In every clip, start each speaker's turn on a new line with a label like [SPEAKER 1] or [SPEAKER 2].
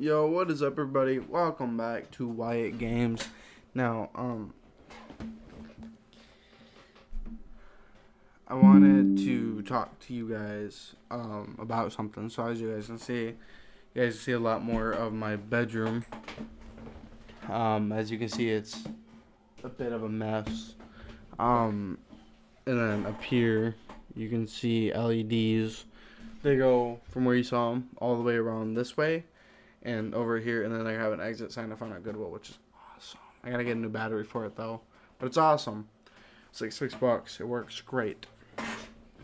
[SPEAKER 1] Yo, what is up, everybody? Welcome back to Wyatt Games. Now, I wanted to talk to you guys about something. So as you guys can see a lot more of my bedroom. As you can see, it's a bit of a mess. And then up here, you can see LEDs. They go from where you saw them all the way around this way and over here, and then I have an exit sign I found at Goodwill, which is awesome. I gotta get a new battery for it though, but it's awesome. It's like $6. It works great.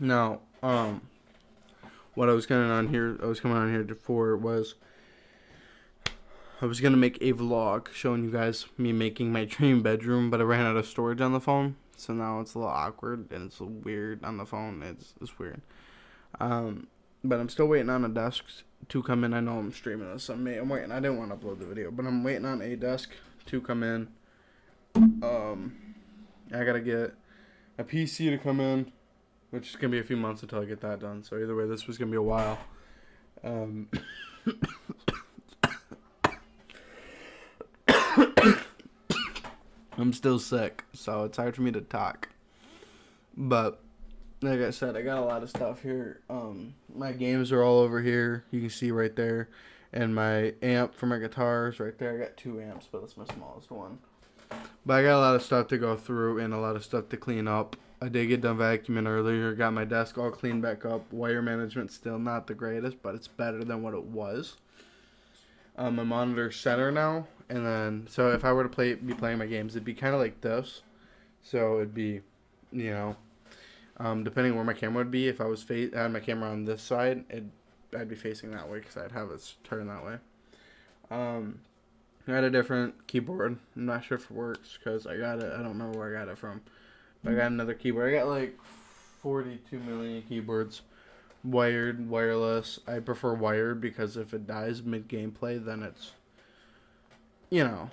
[SPEAKER 1] Now, what I was coming on here for was I was gonna make a vlog showing you guys me making my dream bedroom, but I ran out of storage on the phone, so now it's a little awkward and it's a little weird on the phone. It's weird. But I'm still waiting on a desk to come in. I know I'm streaming this. I'm waiting. I didn't want to upload the video, but I'm waiting on a desk to come in. I gotta get a PC to come in, which is gonna be a few months until I get that done. So either way, this was gonna be a while. I'm still sick, so it's hard for me to talk. But like I said, I got a lot of stuff here. My games are all over here. You can see right there. And my amp for my guitars right there. I got 2 amps, but that's my smallest one. But I got a lot of stuff to go through and a lot of stuff to clean up. I did get done vacuuming earlier. Got my desk all cleaned back up. Wire management still not the greatest, but it's better than what it was. My monitor's center now. And then, so if I were to be playing my games, it'd be kind of like this. So it'd be, you know, depending where my camera would be, if I had my camera on this side, I'd be facing that way because I'd have it turned that way. I got a different keyboard. I'm not sure if it works because I got it. I don't remember where I got it from. But I got another keyboard. I got like 42 million keyboards. Wired, wireless. I prefer wired because if it dies mid-gameplay, then it's, you know.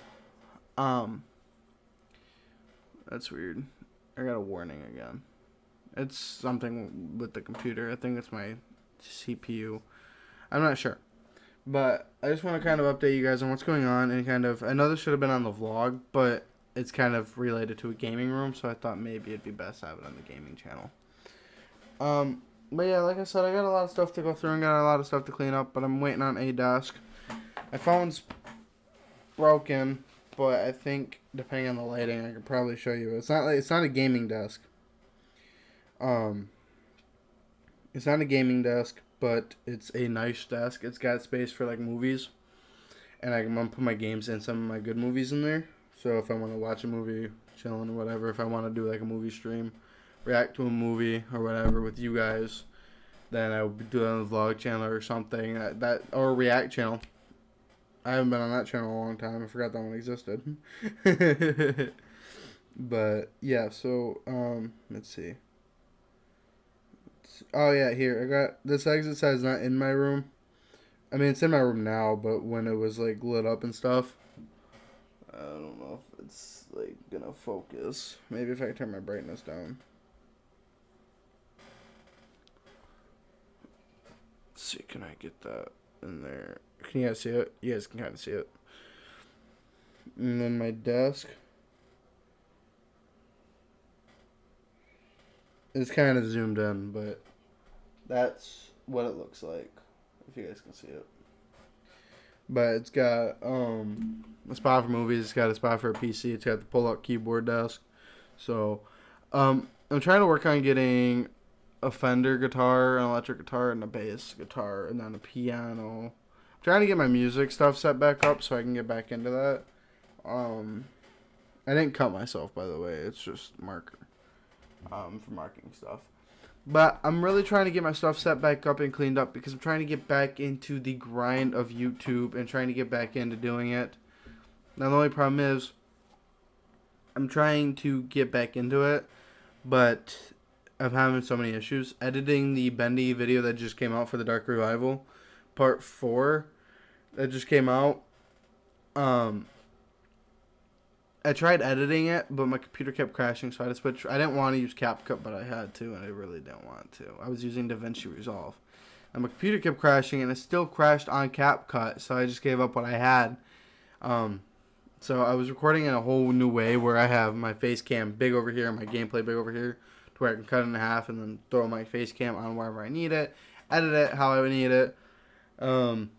[SPEAKER 1] That's weird. I got a warning again. It's something with the computer. I think it's my CPU. I'm not sure. But I just want to kind of update you guys on what's going on. And kind of, I know this should have been on the vlog, but it's kind of related to a gaming room. So I thought maybe it'd be best to have it on the gaming channel. But yeah, like I said, I got a lot of stuff to go through and got a lot of stuff to clean up. But I'm waiting on a desk. My phone's broken, but I think depending on the lighting, I could probably show you. It's not a gaming desk. It's not a gaming desk, but it's a nice desk. It's got space for like movies, and I'm gonna put my games and some of my good movies in there. So if I want to watch a movie, chilling or whatever, if I want to do like a movie stream, react to a movie or whatever with you guys, then I would do it on the vlog channel or something or react channel. I haven't been on that channel in a long time. I forgot that one existed. But yeah, so let's see. Oh yeah, here I got this exit sign is not in my room. I mean, it's in my room now, but when it was like lit up and stuff, I don't know if it's like gonna focus. Maybe if I turn my brightness down. Let's see, can I get that in there? Can you guys see it? You guys can kind of see it. And then my desk. It's kind of zoomed in, but that's what it looks like, if you guys can see it. But it's got a spot for movies. It's got a spot for a PC. It's got the pull-out keyboard desk. So I'm trying to work on getting a Fender guitar, an electric guitar, and a bass guitar, and then a piano. I'm trying to get my music stuff set back up so I can get back into that. I didn't cut myself, by the way. It's just marker. For marking stuff. But I'm really trying to get my stuff set back up and cleaned up because I'm trying to get back into the grind of YouTube and trying to get back into doing it. Now, the only problem is I'm trying to get back into it, but I'm having so many issues. Editing the Bendy video that just came out for the Dark Revival, Part 4, that just came out. I tried editing it, but my computer kept crashing, so I had to switch. I didn't want to use CapCut, but I had to, and I really didn't want to. I was using DaVinci Resolve. and my computer kept crashing, and it still crashed on CapCut, so I just gave up what I had. So I was recording in a whole new way where I have my face cam big over here and my gameplay big over here, to where I can cut it in half and then throw my face cam on wherever I need it, edit it how I need it,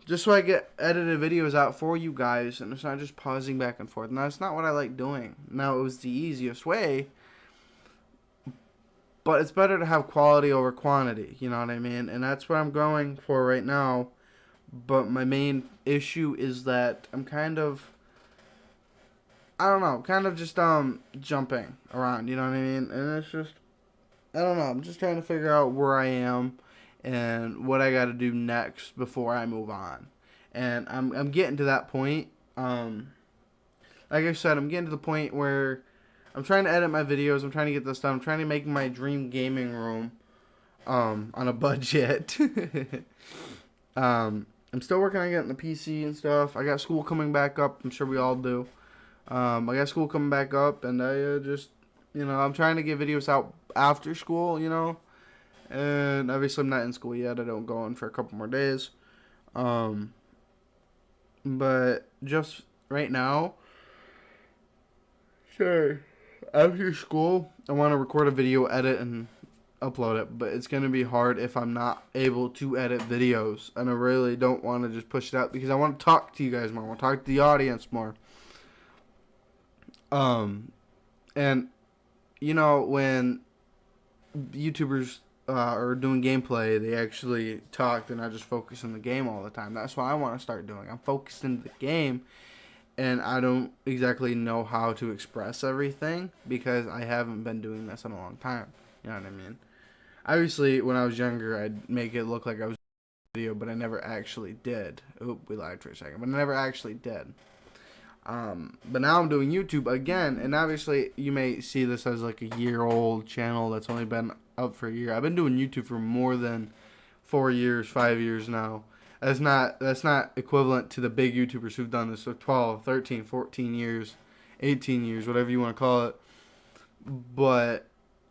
[SPEAKER 1] just so I get edited videos out for you guys, and it's not just pausing back and forth. Now, that's not what I like doing. Now, it was the easiest way, but it's better to have quality over quantity, you know what I mean? And that's what I'm going for right now. But my main issue is that I'm kind of, I don't know, kind of just jumping around, you know what I mean? And it's just, I don't know, I'm just trying to figure out where I am and what I got to do next before I move on. And I'm getting to that point. Like I said, I'm getting to the point where I'm trying to edit my videos. I'm trying to get this done. I'm trying to make my dream gaming room on a budget. I'm still working on getting the PC and stuff. I got school coming back up. I'm sure we all do. I got school coming back up, and I just, I'm trying to get videos out after school, And obviously I'm not in school yet. I don't go in for a couple more days. But just right now, sure, after school, I want to record a video, edit, and upload it. But it's going to be hard if I'm not able to edit videos. And I really don't want to just push it out because I want to talk to you guys more. I want to talk to the audience more. And, when YouTubers are doing gameplay, they actually talk. They're not just focused on the game all the time. That's what I want to start doing. I'm focused in the game, and I don't exactly know how to express everything because I haven't been doing this in a long time. You know what I mean? Obviously, when I was younger, I'd make it look like I was doing a video, but I never actually did. Oop, we lied for a second, but I never actually did. But now I'm doing YouTube again, and obviously you may see this as like a year-old channel that's only been up for a year. I've been doing YouTube for more than 4 years, 5 years now. That's not equivalent to the big YouTubers who've done this for 12, 13, 14 years, 18 years, whatever you want to call it. But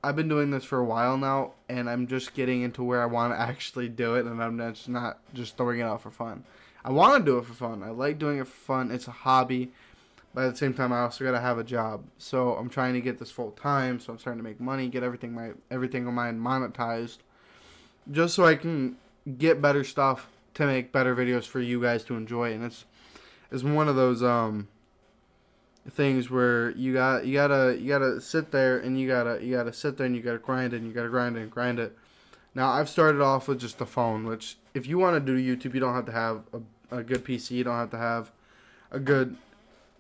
[SPEAKER 1] I've been doing this for a while now, and I'm just getting into where I want to actually do it, and I'm just not just throwing it out for fun. I want to do it for fun. I like doing it for fun. It's a hobby. But at the same time, I also got to have a job. So I'm trying to get this full time. So I'm starting to make money, get everything on mine monetized, just so I can get better stuff to make better videos for you guys to enjoy. And it's one of those things where you gotta sit there and you gotta sit there and you gotta grind it and you gotta grind it and grind it. Now I've started off with just a phone, which if you want to do YouTube, you don't have to have a good PC. You don't have to have a good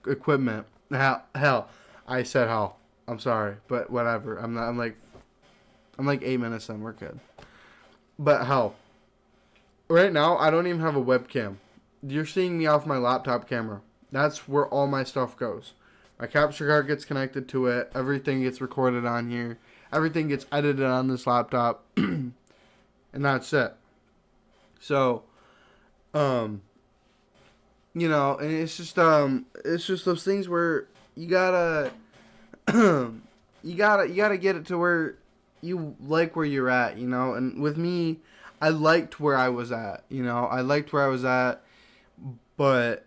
[SPEAKER 1] equipment. Hell, I said hell. I'm sorry, but whatever. I'm like 8 minutes in. We're good. But hell, right now I don't even have a webcam. You're seeing me off my laptop camera. That's where all my stuff goes. My capture card gets connected to it. Everything gets recorded on here. Everything gets edited on this laptop. And that's it. So, and it's just those things where you gotta, you gotta get it to where you like where you're at, and with me, I liked where I was at, but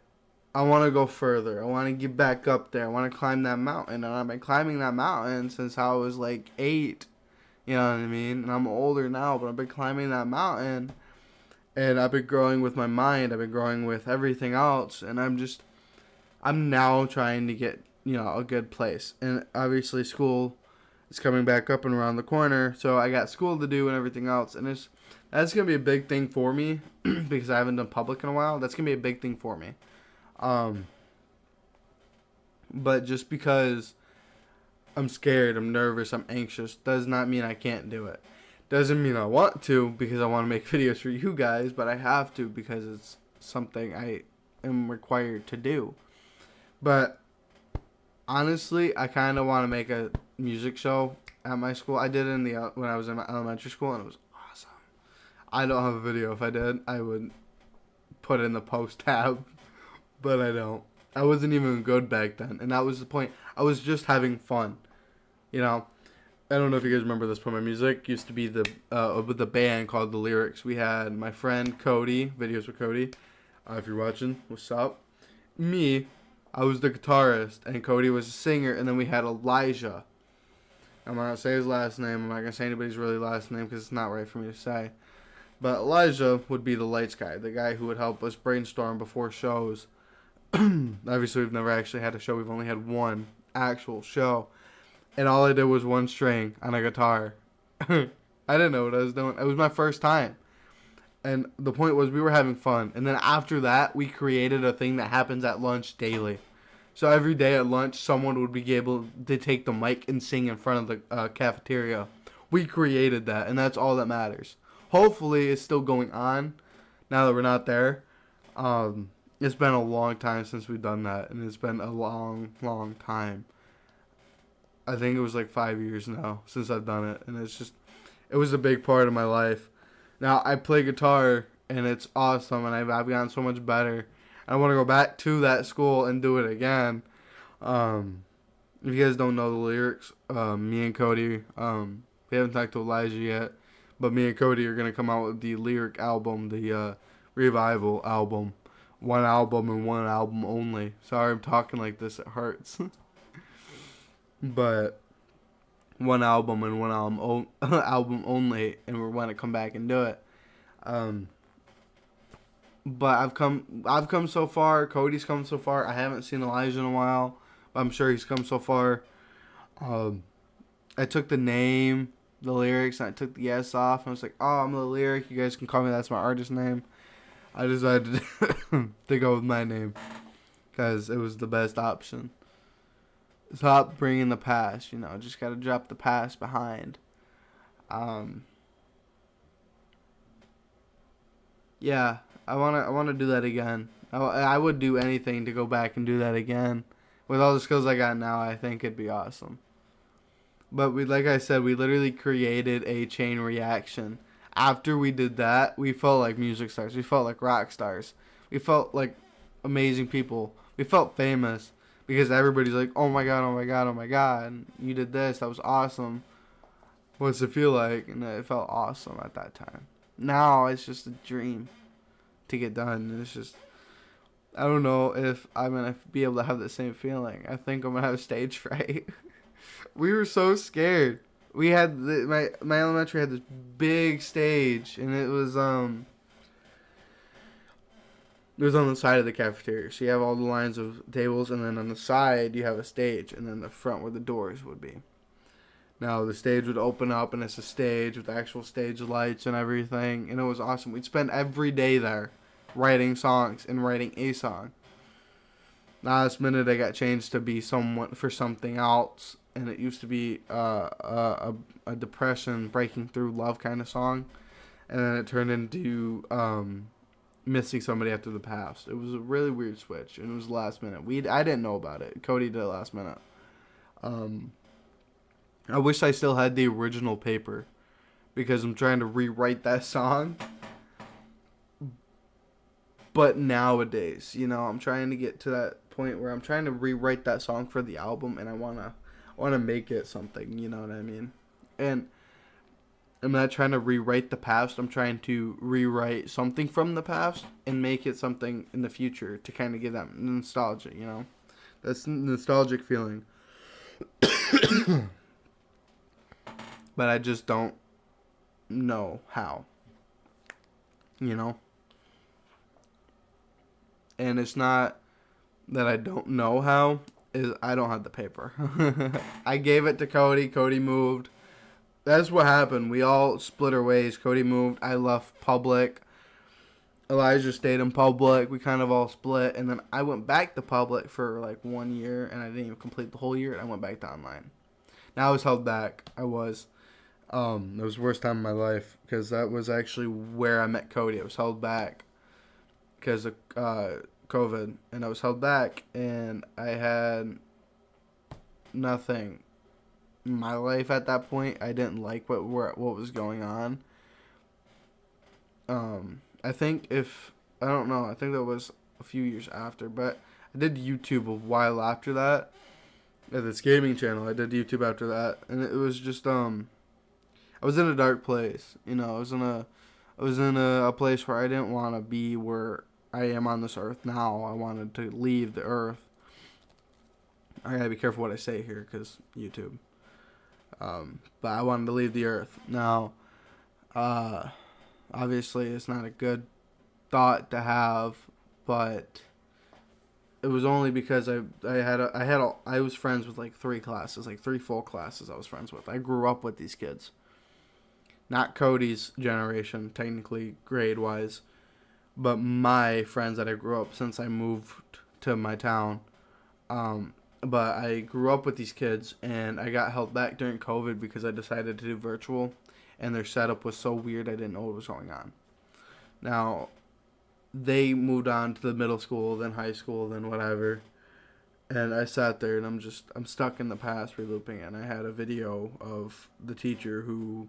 [SPEAKER 1] I want to go further. I want to get back up there. I want to climb that mountain, and I've been climbing that mountain since I was like 8, you know what I mean, and I'm older now, but I've been climbing that mountain. And I've been growing with my mind. I've been growing with everything else. And I'm now trying to get, a good place. And obviously school is coming back up and around the corner. So I got school to do and everything else. And that's going to be a big thing for me because I haven't done public in a while. That's going to be a big thing for me. But just because I'm scared, I'm nervous, I'm anxious, does not mean I can't do it. Doesn't mean I want to because I want to make videos for you guys, but I have to because it's something I am required to do. But honestly, I kind of want to make a music show at my school. I did it when I was in my elementary school, and it was awesome. I don't have a video. If I did, I would put it in the post tab, but I don't. I wasn't even good back then, and that was the point. I was just having fun, I don't know if you guys remember this, but my music used to be with the band called The Lyrics. We had my friend Cody, videos with Cody. If you're watching, what's up? Me, I was the guitarist, and Cody was a singer, and then we had Elijah. I'm not gonna say his last name. I'm not gonna say anybody's really last name because it's not right for me to say. But Elijah would be the lights guy, the guy who would help us brainstorm before shows. Obviously, we've never actually had a show. We've only had one actual show. And all I did was one string on a guitar. I didn't know what I was doing. It was my first time. And the point was we were having fun. And then after that, we created a thing that happens at lunch daily. So every day at lunch, someone would be able to take the mic and sing in front of the cafeteria. We created that, and that's all that matters. Hopefully, it's still going on now that we're not there. It's been a long time since we've done that, and it's been a long, long time. I think it was like 5 years now since I've done it, and it was a big part of my life. Now, I play guitar, and it's awesome, and I've gotten so much better. I want to go back to that school and do it again. If you guys don't know the lyrics, me and Cody, we haven't talked to Elijah yet, but me and Cody are going to come out with the lyric album, the Revival album. One album and one album only. Sorry I'm talking like this, it hurts. But one album and one album only, and we're going to come back and do it. But I've come so far. Cody's come so far. I haven't seen Elijah in a while, but I'm sure he's come so far. I took the name, the lyrics, and I took the S off. And I was like, oh, I'm the lyric. You guys can call me. That's my artist name. I decided to go with my name because it was the best option. Stop bringing the past, just got to drop the past behind. Yeah, I want to do that again. I would do anything to go back and do that again. With all the skills I got now, I think it'd be awesome. But like I said, we literally created a chain reaction. After we did that, we felt like music stars. We felt like rock stars. We felt like amazing people. We felt famous. Because everybody's like, oh my god, oh my god, oh my god, and you did this, that was awesome. What's it feel like? And it felt awesome at that time. Now it's just a dream to get done. And it's just, I don't know if I'm going to be able to have the same feeling. I think I'm going to have stage fright. We were so scared. We had, my elementary had this big stage, and it was on the side of the cafeteria. So you have all the lines of tables, and then on the side you have a stage, and then the front where the doors would be. Now the stage would open up, and it's a stage with actual stage lights and everything, and it was awesome. We'd spend every day there writing songs and writing a song. Last minute I got changed to be someone for something else, and it used to be a depression breaking through love kind of song, and then it turned into missing somebody after the past. It was a really weird switch, and it was last minute. I didn't know about it. Cody did it last minute. I wish I still had the original paper because I'm trying to rewrite that song. But nowadays, I'm trying to get to that point where I'm trying to rewrite that song for the album, and I wanna make it something. You know what I mean? And I'm not trying to rewrite the past. I'm trying to rewrite something from the past and make it something in the future to kind of give that nostalgia, That's nostalgic feeling. But I just don't know how, And it's not that I don't know how, is I don't have the paper. I gave it to Cody. Cody moved. That's what happened. We all split our ways. Cody moved. I left public. Elijah stayed in public. We kind of all split. And then I went back to public for like 1 year. And I didn't even complete the whole year. And I went back to online. Now I was held back. It was the worst time of my life. Because that was actually where I met Cody. I was held back because of COVID. And I was held back. And I had nothing. My life at that point, I didn't like what was going on. I think I don't know, I think that was a few years after, but I did YouTube a while after that, at this gaming channel. I did YouTube after that, and it was just I was in a dark place. You know, I was in a place where I didn't want to be where I am on this earth now. I wanted to leave the earth. I gotta be careful what I say here, cause YouTube. But I wanted to leave the earth. Now, obviously, it's not a good thought to have, but it was only because I was friends with like 3 classes, like 3 full classes I was friends with. I grew up with these kids. Not Cody's generation, technically grade wise, but my friends that I grew up since I moved to my town. But I grew up with these kids, and I got held back during COVID because I decided to do virtual, and their setup was so weird I didn't know what was going on. Now, they moved on to the middle school, then high school, then whatever. And I sat there and I'm stuck in the past relooping, and I had a video of the teacher who,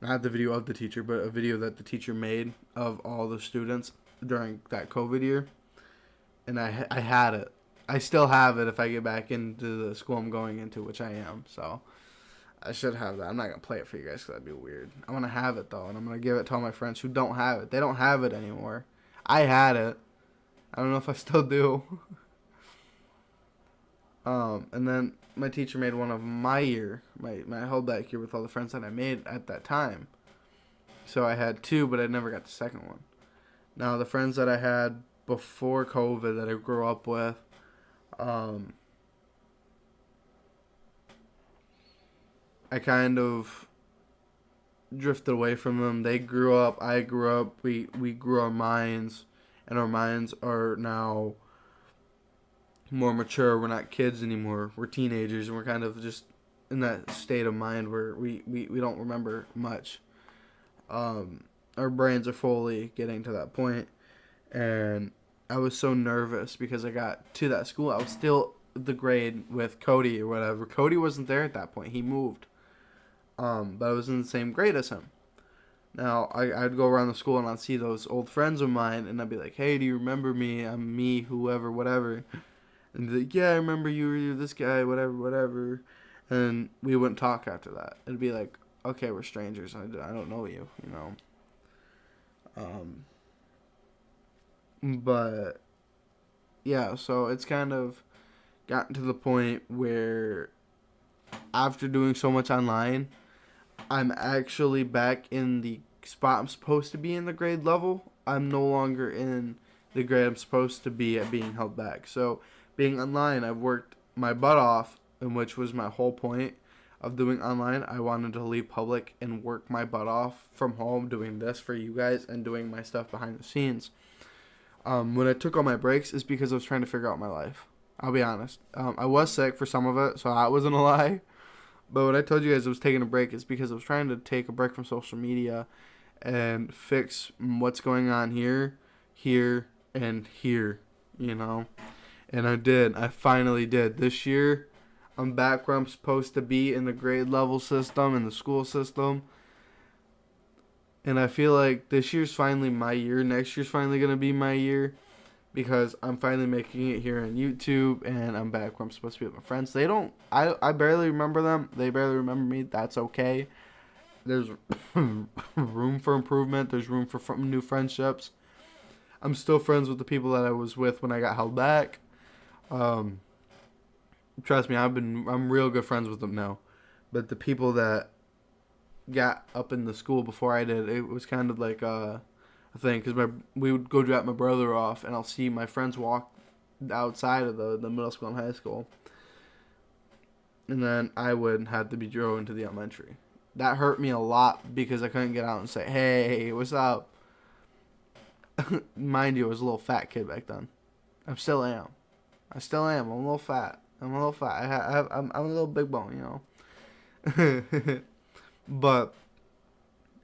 [SPEAKER 1] not the video of the teacher, but a video that the teacher made of all the students during that COVID year. And I had it. I still have it if I get back into the school I'm going into, which I am. So I should have that. I'm not going to play it for you guys because that'd be weird. I want to have it, though, and I'm going to give it to all my friends who don't have it. They don't have it anymore. I had it. I don't know if I still do. And then my teacher made one of my year, my holdback year with all the friends that I made at that time. So I had 2, but I never got the second one. Now, the friends that I had before COVID that I grew up with, I kind of drifted away from them. They grew up, I grew up, we grew our minds, and our minds are now more mature. We're not kids anymore. We're teenagers, and we're kind of just in that state of mind where we don't remember much. Our brains are fully getting to that point, and I was so nervous because I got to that school. I was still the grade with Cody or whatever. Cody wasn't there at that point. He moved. But I was in the same grade as him. Now, I'd go around the school and I'd see those old friends of mine, and I'd be like, hey, do you remember me? I'm me, whoever, whatever. And they'd be like, yeah, I remember you, you're this guy, whatever, whatever. And we wouldn't talk after that. It'd be like, okay, we're strangers. I don't know you, you know. But, yeah, so it's kind of gotten to the point where after doing so much online, I'm actually back in the spot I'm supposed to be in the grade level. I'm no longer in the grade I'm supposed to be at being held back. So, being online, I've worked my butt off, and which was my whole point of doing online. I wanted to leave public and work my butt off from home doing this for you guys and doing my stuff behind the scenes. When I took all my breaks, it's because I was trying to figure out my life. I'll be honest. I was sick for some of it, so that wasn't a lie. But what I told you guys I was taking a break is because I was trying to take a break from social media and fix what's going on here, and here, you know. And I did. I finally did. This year, I'm back where I'm supposed to be in the grade level system, in the school system. And I feel like this year's finally my year. Next year's finally going to be my year. Because I'm finally making it here on YouTube, and I'm back where I'm supposed to be with my friends. I barely remember them. They barely remember me. That's okay. There's room for improvement. There's room for new friendships. I'm still friends with the people that I was with when I got held back. Trust me, I'm real good friends with them now. But the people that got up in the school before I did, it was kind of like a thing, because we would go drop my brother off, and I'll see my friends walk outside of the middle school and high school, and then I would have to be driven to the elementary. That hurt me a lot because I couldn't get out and say, hey, what's up? Mind you, I was a little fat kid back then. I still am. I'm a little fat. I'm a little big bone, you know. But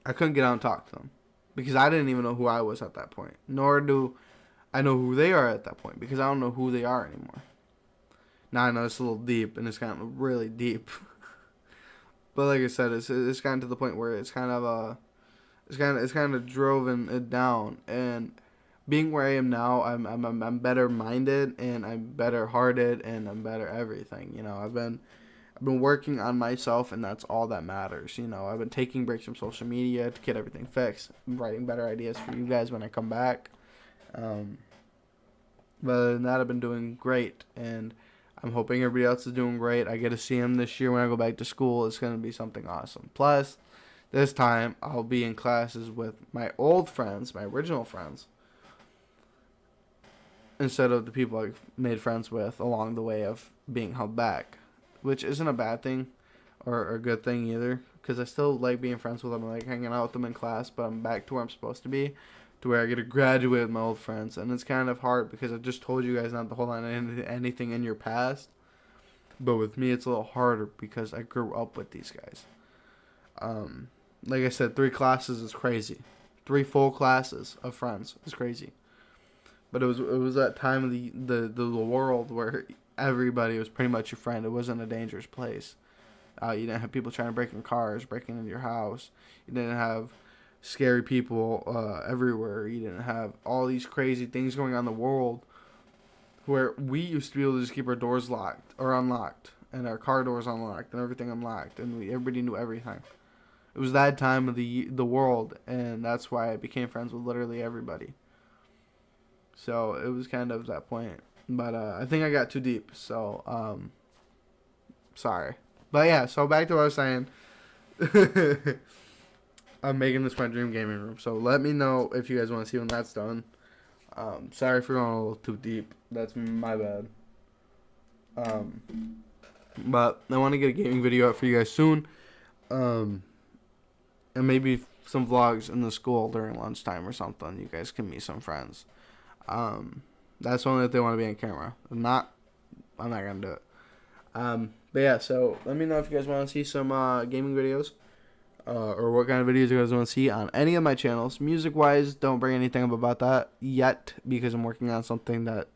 [SPEAKER 1] I couldn't get out and talk to them. Because I didn't even know who I was at that point. Nor do I know who they are at that point. Because I don't know who they are anymore. Now I know it's a little deep. And it's kind of really deep. But like I said, it's gotten to the point where it's kind of driven it down. And being where I am now, I'm better minded and I'm better hearted and I'm better everything. You know, I've been working on myself, and that's all that matters. You know, I've been taking breaks from social media to get everything fixed. I'm writing better ideas for you guys when I come back. Um, but other than that, I've been doing great, and I'm hoping everybody else is doing great. I get to see them this year when I go back to school. It's going to be something awesome. Plus, this time, I'll be in classes with my old friends, my original friends, instead of the people I made friends with along the way of being held back, which isn't a bad thing or a good thing either, because I still like being friends with them. I like hanging out with them in class, but I'm back to where I'm supposed to be, to where I get to graduate with my old friends. And it's kind of hard because I just told you guys not to hold on to anything in your past. But with me, it's a little harder because I grew up with these guys. Like I said, 3 classes is crazy. 3 full classes of friends is crazy. But it was that time of the world where everybody was pretty much your friend. It wasn't a dangerous place. You didn't have people trying to break in cars, breaking into your house. You didn't have scary people everywhere. You didn't have all these crazy things going on in the world where we used to be able to just keep our doors locked or unlocked and our car doors unlocked and everything unlocked, and everybody knew everything. It was that time of the world, and that's why I became friends with literally everybody. So it was kind of that point. But I think I got too deep, so sorry. But yeah, so back to what I was saying. I'm making this my dream gaming room, so let me know if you guys want to see when that's done. Sorry for going a little too deep. That's my bad. But I want to get a gaming video out for you guys soon. And maybe some vlogs in the school during lunchtime or something. You guys can meet some friends. That's only if they want to be on camera. If not, I'm not going to do it. But yeah, so let me know if you guys want to see some gaming videos. Or what kind of videos you guys want to see on any of my channels. Music-wise, don't bring anything up about that yet, because I'm working on something that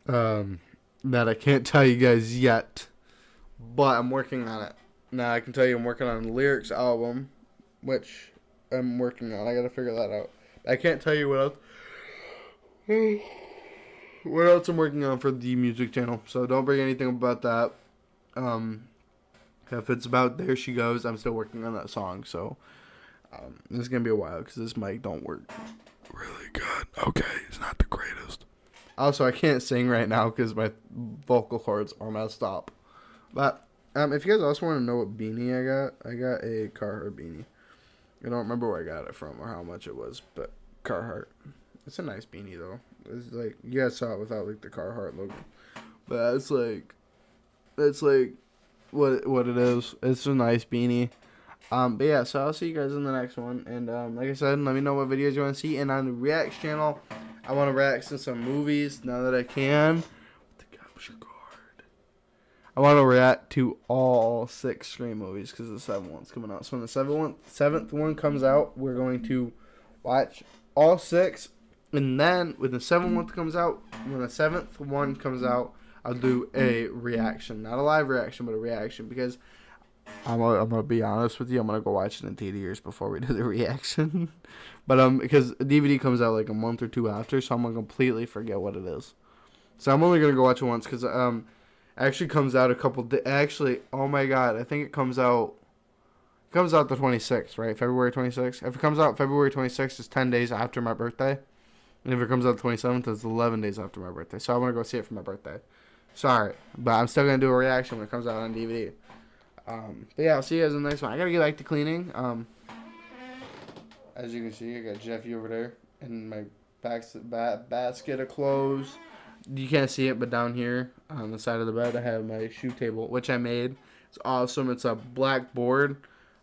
[SPEAKER 1] that I can't tell you guys yet, but I'm working on it. Now, I can tell you I'm working on the lyrics album, which I'm working on. I gotta figure that out. I can't tell you what else. What else I'm working on for the music channel, so don't bring anything about that. If it's about There She Goes, I'm still working on that song, so it's going to be a while because this mic don't work really good. Okay, it's not the greatest. Also, I can't sing right now because my vocal cords are messed up. But if you guys also want to know what beanie I got a Carhartt beanie. I don't remember where I got it from or how much it was, but Carhartt. It's a nice beanie, though. It's like, you guys saw it without, like, the Carhartt logo. But it's like what it is. It's a nice beanie. But yeah, so I'll see you guys in the next one. And like I said, let me know what videos you want to see. And on the Reacts channel, I want to react to some movies now that I can. The capture card. I want to react to all 6 Scream movies because the 7th one's coming out. So when the 7th one comes out, we're going to watch all 6. And then when the 7th one comes out, I'll do a reaction. Not a live reaction, but a reaction. Because I'm gonna be honest with you, I'm gonna go watch it in theaters before we do the reaction. But because the DVD comes out like a month or 2 after, so I'm gonna completely forget what it is. So I'm only gonna go watch it once because it actually comes out a couple days. Actually, oh my god, I think it comes out. It comes out the 26th, right? February 26th. If it comes out February 26th, it's 10 days after my birthday. And if it comes out the 27th, it's 11 days after my birthday. So I want to go see it for my birthday. Sorry, but I'm still going to do a reaction when it comes out on DVD. But yeah, I'll see you guys in the next one. I got to get back to cleaning. As you can see, I got Jeffy over there in my basket of clothes. You can't see it, but down here on the side of the bed, I have my shoe table, which I made. It's awesome. It's a black board.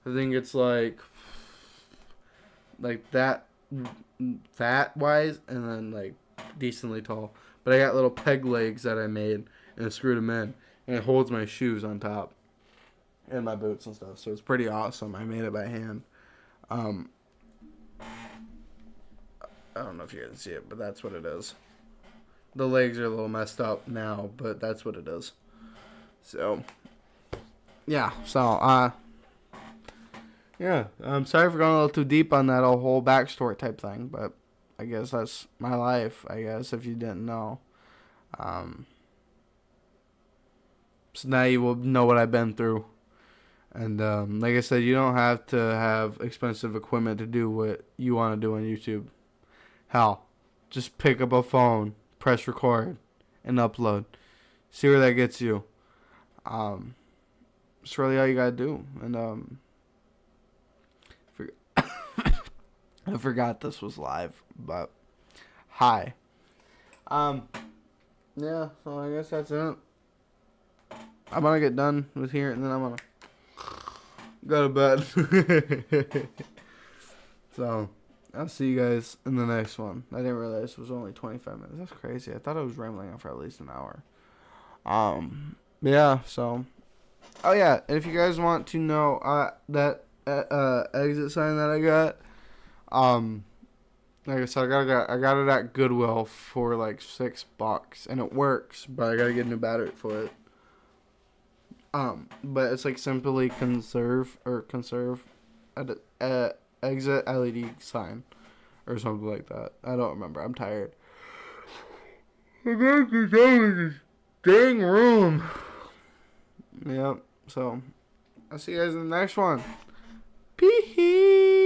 [SPEAKER 1] I think it's like that fat-wise and then, like, decently tall. But I got little peg legs that I made and I screwed them in. And it holds my shoes on top. And my boots and stuff. So it's pretty awesome. I made it by hand. I don't know if you guys can see it, but that's what it is. The legs are a little messed up now, but that's what it is. So, yeah. So, yeah. I'm sorry for going a little too deep on that whole backstory type thing, but I guess that's my life, I guess, if you didn't know. So now you will know what I've been through. And like I said, you don't have to have expensive equipment to do what you want to do on YouTube. Hell, just pick up a phone, press record, and upload. See where that gets you. It's really all you gotta do. And I forgot this was live, but hi. Yeah. So I guess that's it. I'm gonna get done with here, and then I'm gonna go to bed. So, I'll see you guys in the next one. I didn't realize it was only 25 minutes. That's crazy. I thought I was rambling on for at least an hour. Yeah, so. Oh, yeah, and if you guys want to know that exit sign that I got, like I said, I got it at Goodwill for like $6, and it works, but I gotta get a new battery for it. But it's like simply conserve at exit LED sign or something like that. I don't remember. I'm tired. I got to go in this dang room. Yep. So I'll see you guys in the next one. Peace.